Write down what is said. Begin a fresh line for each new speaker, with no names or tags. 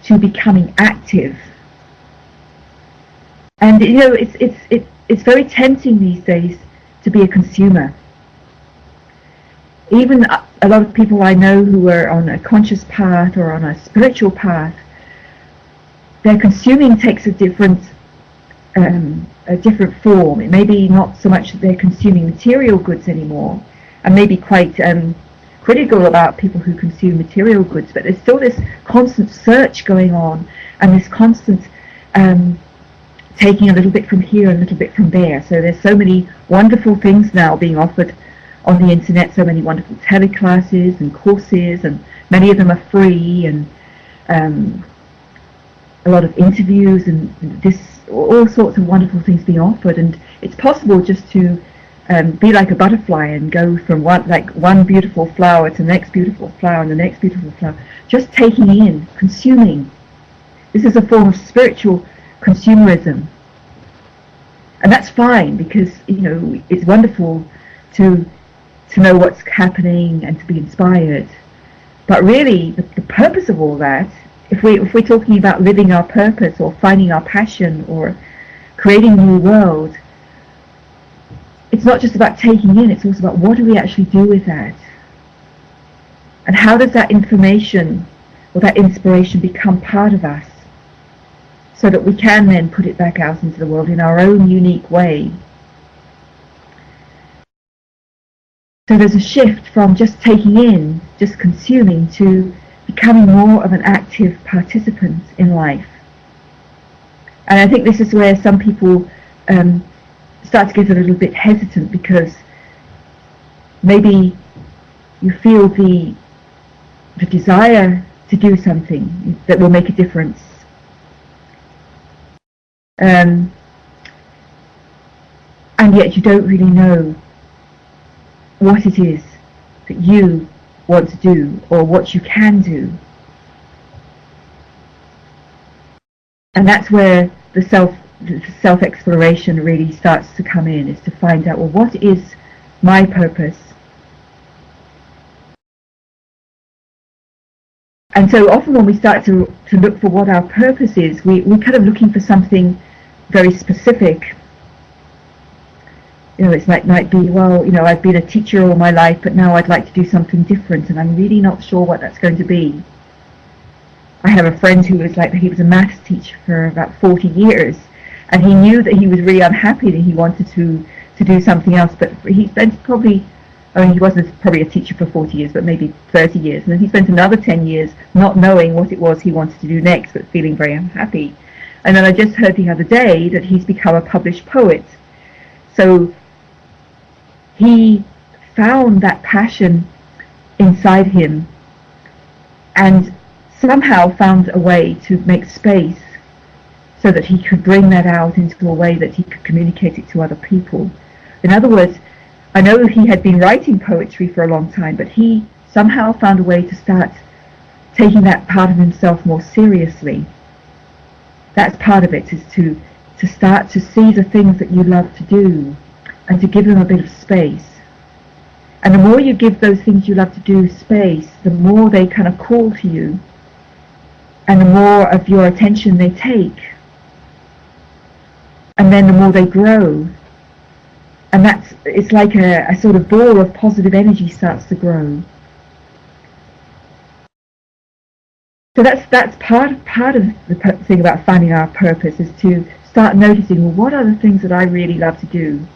to becoming active. And you know, it's very tempting these days to be a consumer. Even a lot of people I know who are on a conscious path or on a spiritual path, their consuming takes a different form. It may be not so much that they're consuming material goods anymore, and maybe quite critical about people who consume material goods, but there's still this constant search going on, and this constant taking a little bit from here and a little bit from there. So there's so many wonderful things now being offered on the internet, so many wonderful teleclasses and courses, and many of them are free, and a lot of interviews and all sorts of wonderful things being offered. And it's possible just to be like a butterfly and go from one beautiful flower to the next beautiful flower and the next beautiful flower, just taking in, consuming. This is a form of spiritual consumerism, and that's fine, because you know, it's wonderful to know what's happening and to be inspired. But really, the purpose of all that, if we're talking about living our purpose or finding our passion or creating a new world, it's not just about taking in, it's also about what do we actually do with that, and how does that information or that inspiration become part of us, so that we can then put it back out into the world in our own unique way. So there's a shift from just taking in, just consuming, to becoming more of an active participant in life. And I think this is where some people start to get a little bit hesitant, because maybe you feel the desire to do something that will make a difference. And yet you don't really know what it is that you want to do or what you can do. And that's where the self-exploration really starts to come in, is to find out, well, what is my purpose? And so often when we start to look for what our purpose is, we're kind of looking for something very specific. You know, it's might be, well, you know, I've been a teacher all my life, but now I'd like to do something different, and I'm really not sure what that's going to be. I have a friend who was he was a maths teacher for about 40 years, and he knew that he was really unhappy, that he wanted to do something else, but he spent probably, I mean, he wasn't probably a teacher for 40 years, but maybe 30 years, and then he spent another 10 years not knowing what it was he wanted to do next, but feeling very unhappy. And then I just heard the other day that he's become a published poet. So he found that passion inside him, and somehow found a way to make space so that he could bring that out into a way that he could communicate it to other people. In other words, I know he had been writing poetry for a long time, but he somehow found a way to start taking that part of himself more seriously. That's part of it, is to start to see the things that you love to do and to give them a bit of space. And the more you give those things you love to do space, the more they kind of call to you, and the more of your attention they take, and then the more they grow. And it's like a sort of ball of positive energy starts to grow. So that's part of the thing about finding our purpose, is to start noticing, well, what are the things that I really love to do?